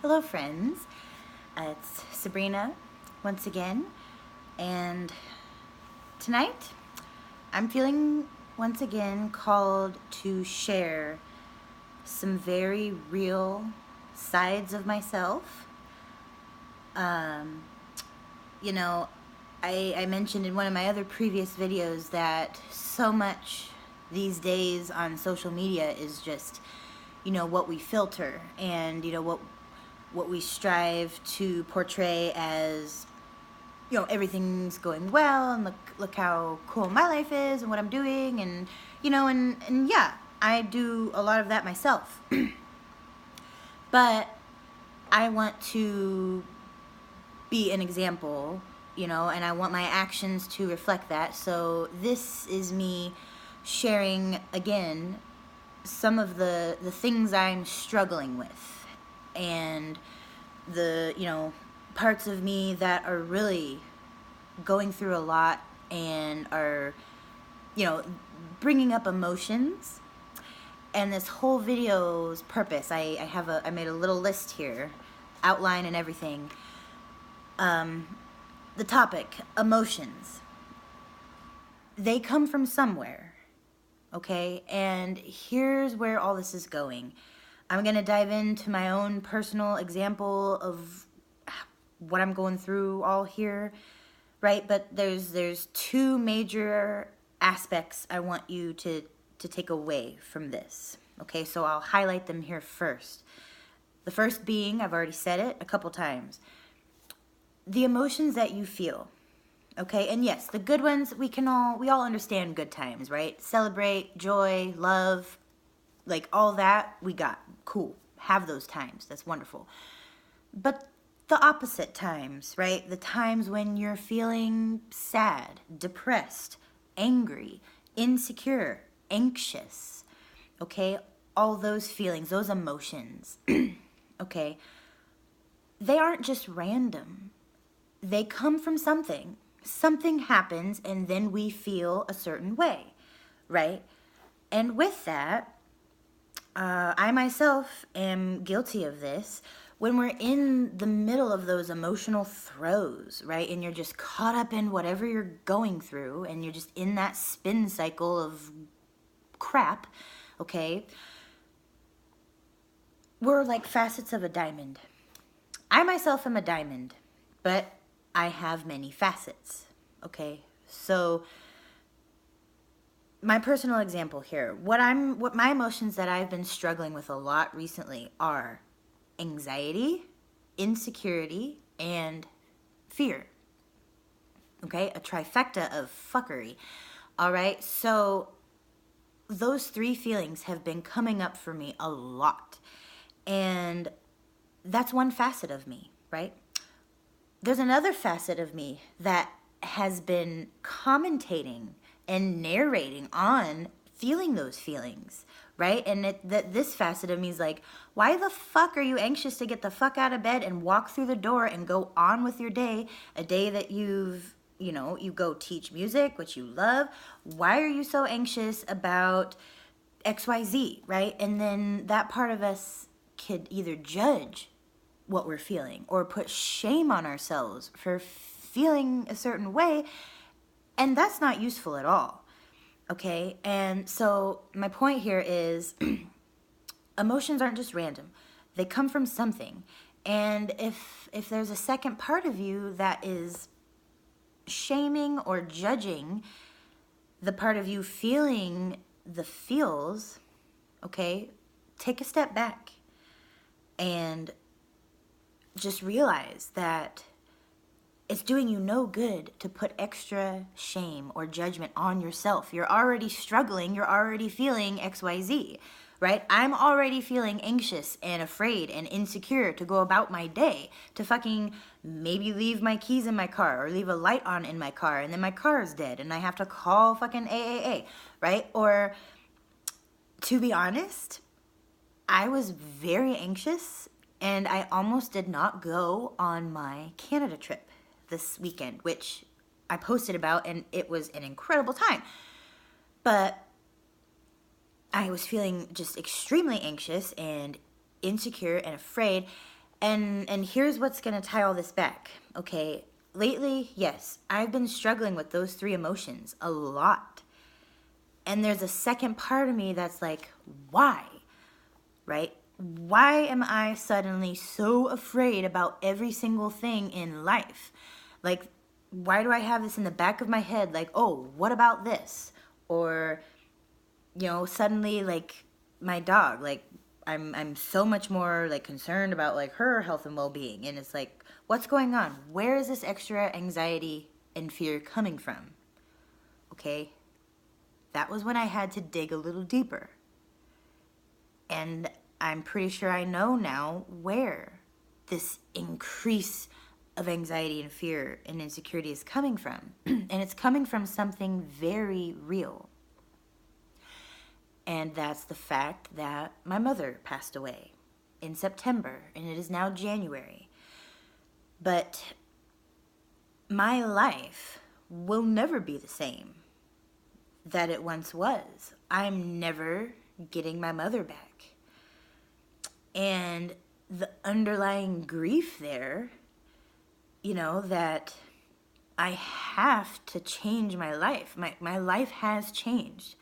Hello, friends. It's Sabrina once again, and tonight I'm feeling once again called to share some very real sides of myself. Um, you know, I mentioned in one of my other previous videos that so much these days on social media is just, what we filter and, what we strive to portray as, everything's going well and look how cool my life is and what I'm doing and, and yeah, I do a lot of that myself. But I want to be an example, and I want my actions to reflect that. So this is me sharing again some of the things I'm struggling with and the, parts of me that are really going through a lot and are, bringing up emotions. And this whole video's purpose, I made a little list here, outline and everything. The topic, emotions. They come from somewhere, okay? And here's where all this is going. I'm going to dive into my own personal example of what I'm going through all here, right? But there's two major aspects I want you to take away from this, okay? So I'll highlight them here first. The first being, I've already said it a couple times, the emotions that you feel, okay? And yes, the good ones, we all understand good times, right? Celebrate, joy, love, like all that we got. Cool. Have those times. That's wonderful. But the opposite times, right? The times when you're feeling sad, depressed, angry, insecure, anxious, okay? All those feelings, those emotions, okay? They aren't just random. They come from something. Something happens and then we feel a certain way, right? And with that, I myself am guilty of this. When we're in the middle of those emotional throes, right, and you're just caught up in whatever you're going through, and you're just in that spin cycle of crap, okay, we're like facets of a diamond. I myself am a diamond, but I have many facets, okay? So my personal example here, what my emotions that I've been struggling with a lot recently are anxiety, insecurity, and fear. Okay, a trifecta of fuckery. All right, so those three feelings have been coming up for me a lot. And that's one facet of me, right? There's another facet of me that has been commentating and narrating on feeling those feelings, right? And this facet of me is like, why the fuck are you anxious to get the fuck out of bed and walk through the door and go on with your day, a day that you go teach music, which you love? Why are you so anxious about XYZ, right? And then that part of us could either judge what we're feeling or put shame on ourselves for feeling a certain way, and that's not useful at all, okay? And so my point here is emotions aren't just random. They come from something. And if there's a second part of you that is shaming or judging the part of you feeling the feels, okay, take a step back and just realize that it's doing you no good to put extra shame or judgment on yourself. You're already struggling. You're already feeling XYZ, right? I'm already feeling anxious and afraid and insecure to go about my day, to fucking maybe leave my keys in my car or leave a light on in my car and then my car is dead and I have to call fucking AAA, right? Or to be honest, I was very anxious and I almost did not go on my Canada trip this weekend, which I posted about, and it was an incredible time. But I was feeling just extremely anxious and insecure and afraid, And here's what's going to tie all this back. Okay, lately, yes, I've been struggling with those three emotions a lot. And there's a second part of me that's like, why? Right? Why am I suddenly so afraid about every single thing in life? Like, why do I have this in the back of my head? Like, oh, what about this? Or, suddenly, like, my dog, like, I'm so much more, like, concerned about, like, her health and well-being. And it's like, what's going on? Where is this extra anxiety and fear coming from? Okay? That was when I had to dig a little deeper. And I'm pretty sure I know now where this increase of anxiety and fear and insecurity is coming from. And it's coming from something very real. And that's the fact that my mother passed away in September, and it is now January. But my life will never be the same that it once was. I'm never getting my mother back. And the underlying grief there, that I have to change my life. My life has changed.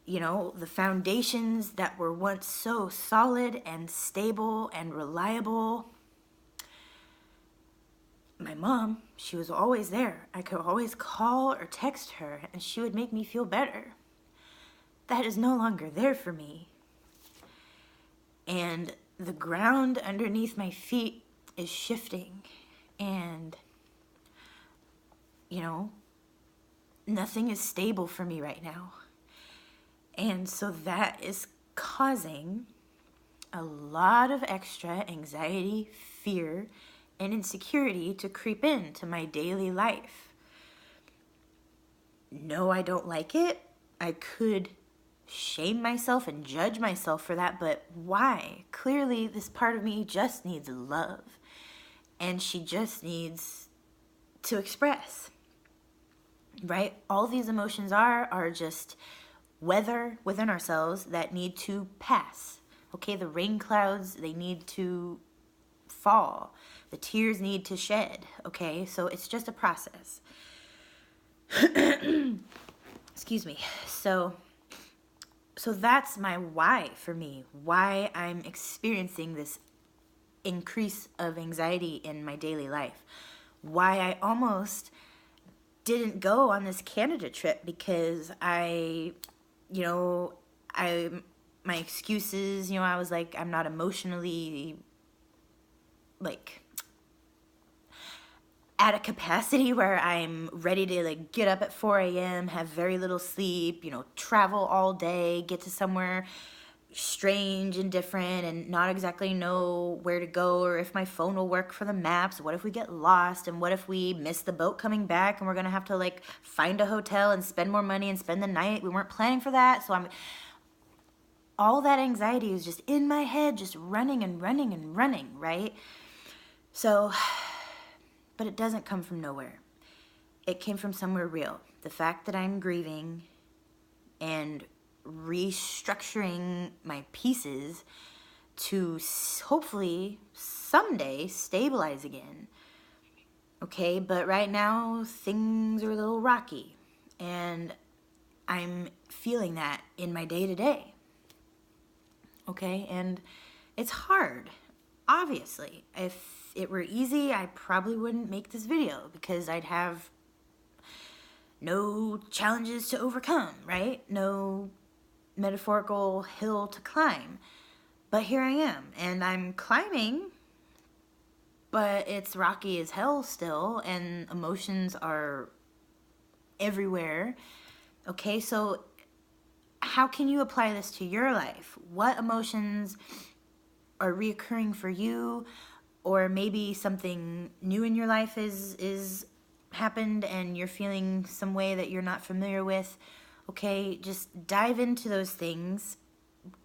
The foundations that were once so solid and stable and reliable. My mom, she was always there. I could always call or text her and she would make me feel better. That is no longer there for me. And the ground underneath my feet is shifting. And, nothing is stable for me right now. And so that is causing a lot of extra anxiety, fear, and insecurity to creep into my daily life. No, I don't like it. I could shame myself and judge myself for that, but why? Clearly, this part of me just needs love. And she just needs to express. Right? All these emotions are just weather within ourselves that need to pass. Okay, the rain clouds, they need to fall. The tears need to shed. Okay, so it's just a process. Excuse me. So that's my why for me. Why I'm experiencing this increase of anxiety in my daily life. Why I almost didn't go on this Canada trip because my excuses, I was like, I'm not emotionally, like, at a capacity where I'm ready to, like, get up at 4 a.m., have very little sleep, travel all day, get to somewhere strange and different and not exactly know where to go or if my phone will work for the maps. What if we get lost? And what if we miss the boat coming back and we're going to have to, like, find a hotel and spend more money and spend the night? We weren't planning for that. So all that anxiety was just in my head, just running and running and running, right? So, but it doesn't come from nowhere. It came from somewhere real. The fact that I'm grieving and restructuring my pieces to hopefully someday stabilize again. Okay, but right now things are a little rocky and I'm feeling that in my day-to-day. Okay, and it's hard. Obviously, if it were easy, I probably wouldn't make this video because I'd have no challenges to overcome, right? No metaphorical hill to climb. But here I am, and I'm climbing, but it's rocky as hell still, and emotions are everywhere. Okay, so how can you apply this to your life? What emotions are reoccurring for you? Or maybe something new in your life is happened and you're feeling some way that you're not familiar with. Okay, just dive into those things.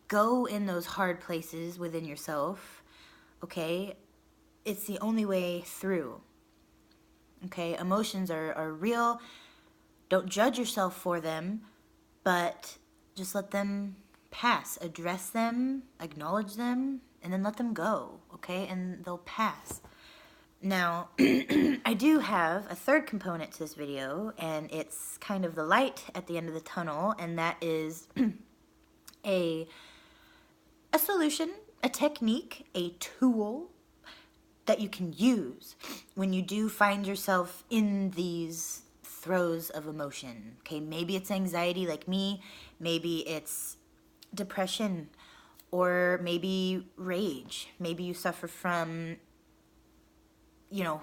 Go in those hard places within yourself. Okay, it's the only way through. Okay, emotions are real. Don't judge yourself for them, but just let them pass. Address them, acknowledge them, and then let them go. okay? And they'll pass. Now, I do have a third component to this video, and it's kind of the light at the end of the tunnel, and that is a solution, a technique, a tool that you can use when you do find yourself in these throes of emotion. Okay, maybe it's anxiety like me, maybe it's depression, or maybe rage. Maybe you suffer from, you know,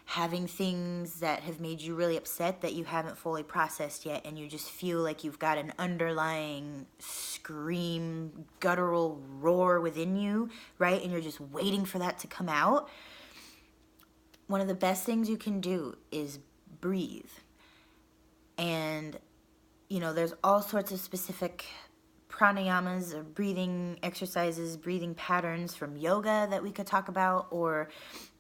having things that have made you really upset that you haven't fully processed yet, and you just feel like you've got an underlying scream, guttural roar within you, right? And you're just waiting for that to come out. One of the best things you can do is breathe. And, you know, there's all sorts of specific pranayamas or breathing exercises, breathing patterns from yoga that we could talk about, or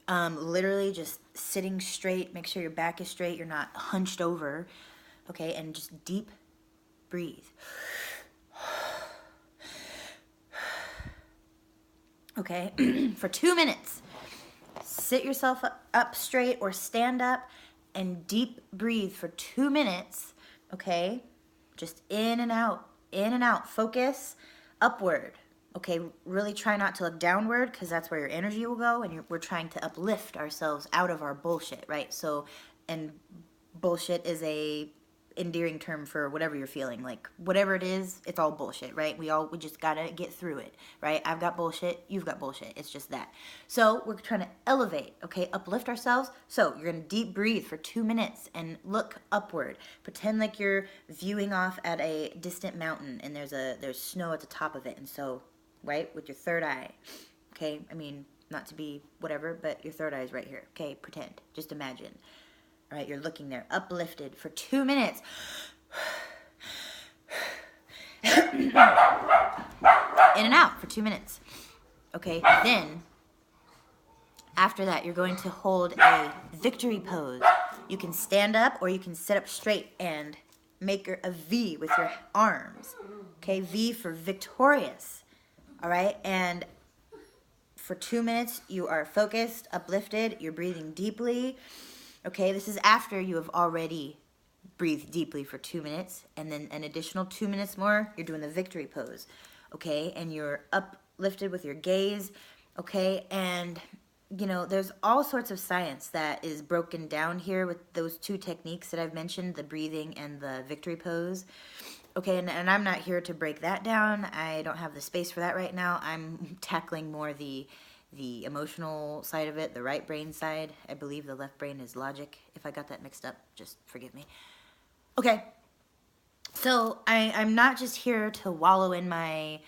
literally just sitting straight. Make sure your back is straight, you're not hunched over, okay? And just deep breathe. Okay, for 2 minutes. Sit yourself up straight or stand up and deep breathe for 2 minutes, okay? Just in and out, in and out. Focus upward. Okay, really try not to look downward, because that's where your energy will go, and we're trying to uplift ourselves out of our bullshit, right? So, and bullshit is a endearing term for whatever you're feeling. Like, whatever it is, it's all bullshit, right? We just gotta get through it, right? I've got bullshit, you've got bullshit. It's just that. So we're trying to elevate, okay? Uplift ourselves. So you're gonna deep breathe for 2 minutes and look upward. Pretend like you're viewing off at a distant mountain, and there's snow at the top of it. And so, right, with your third eye, okay? I mean, not to be whatever, but your third eye is right here, okay? Pretend. Just imagine. All right, you're looking there, uplifted for 2 minutes. In and out for 2 minutes. Okay, then, after that, you're going to hold a victory pose. You can stand up or you can sit up straight and make a V with your arms. Okay, V for victorious. All right, and for 2 minutes, you are focused, uplifted, you're breathing deeply. Okay, this is after you have already breathed deeply for 2 minutes, and then an additional 2 minutes more, you're doing the victory pose, okay? And you're uplifted with your gaze, okay? And, you know, there's all sorts of science that is broken down here with those two techniques that I've mentioned, the breathing and the victory pose. Okay, and I'm not here to break that down. I don't have the space for that right now. I'm tackling more the emotional side of it, the right brain side. I believe the left brain is logic. If I got that mixed up, just forgive me. Okay, so I'm not just here to wallow in my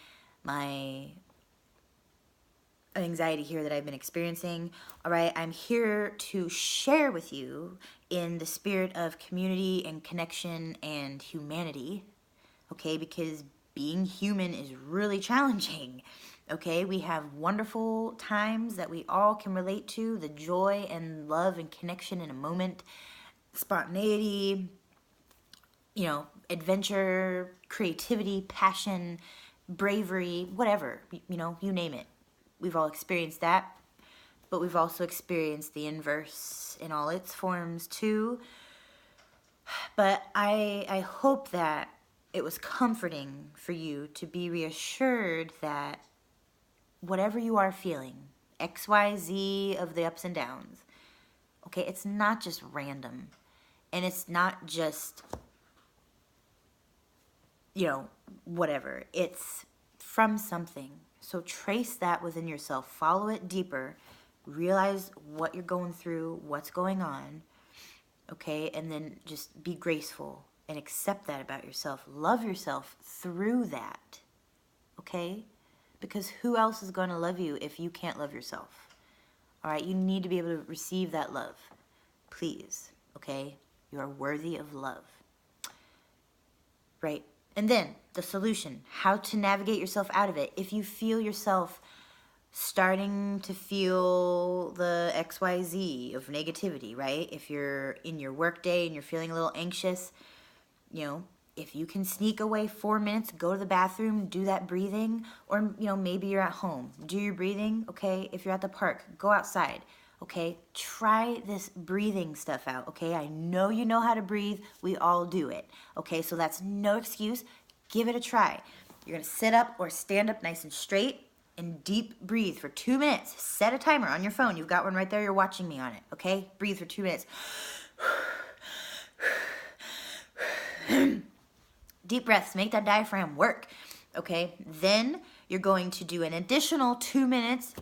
anxiety here that I've been experiencing. All right, I'm here to share with you in the spirit of community and connection and humanity. Okay, because being human is really challenging. Okay, we have wonderful times that we all can relate to, the joy and love and connection in a moment, spontaneity, you know, adventure, creativity, passion, bravery, whatever, you know, you name it. We've all experienced that, but we've also experienced the inverse in all its forms too. But I hope that it was comforting for you to be reassured that whatever you are feeling, XYZ of the ups and downs, okay, it's not just random, and it's not just, you know, whatever. It's from something. So trace that within yourself, follow it deeper, realize what you're going through, what's going on, okay, and then just be graceful and accept that about yourself. Love yourself through that, okay? Because who else is going to love you if you can't love yourself? All right, you need to be able to receive that love. Please, okay? You are worthy of love. Right? And then the solution, how to navigate yourself out of it. If you feel yourself starting to feel the XYZ of negativity, right? If you're in your work day and you're feeling a little anxious, you know, if you can sneak away 4 minutes, go to the bathroom, do that breathing, or maybe you're at home, do your breathing, okay? If you're at the park, go outside, okay? Try this breathing stuff out, okay? I know you know how to breathe. We all do it, okay? So that's no excuse. Give it a try. You're gonna sit up or stand up nice and straight and deep breathe for 2 minutes. Set a timer on your phone. You've got one right there. You're watching me on it, okay? Breathe for 2 minutes. Deep breaths, make that diaphragm work, okay? Then you're going to do an additional 2 minutes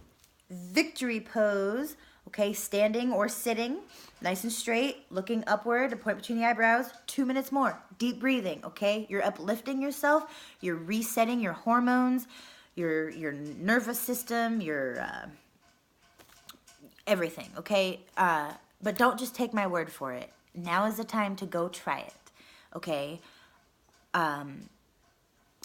victory pose, okay? Standing or sitting, nice and straight, looking upward, a point between the eyebrows. 2 minutes more, deep breathing, okay? You're uplifting yourself, you're resetting your hormones, your nervous system, your everything, okay? But don't just take my word for it. Now is the time to go try it, okay?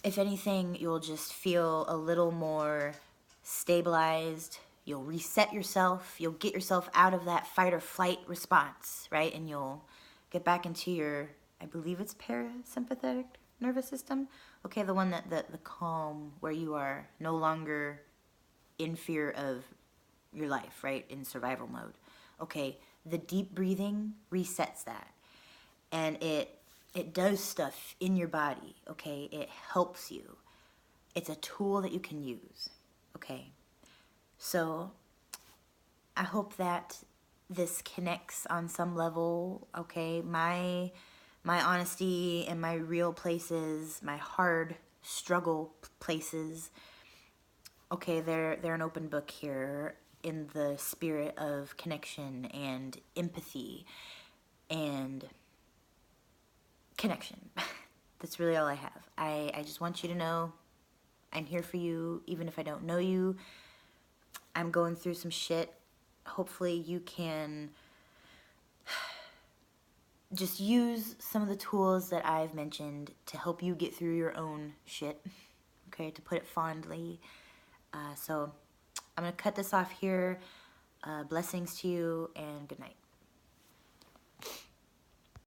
If anything, you'll just feel a little more stabilized. You'll reset yourself. You'll get yourself out of that fight or flight response, right? And you'll get back into your, I believe it's parasympathetic nervous system. Okay, the one the calm, where you are no longer in fear of your life, right? In survival mode. Okay, the deep breathing resets that. And it does stuff in your body, okay? It helps you. It's a tool that you can use, okay? So I hope that this connects on some level, okay? My honesty and my real places, my hard struggle places, okay, they're an open book here in the spirit of connection and empathy and connection. That's really all I have. I just want you to know I'm here for you, even if I don't know you. I'm going through some shit. Hopefully you can just use some of the tools that I've mentioned to help you get through your own shit, okay, to put it fondly. So I'm going to cut this off here. Blessings to you and good night.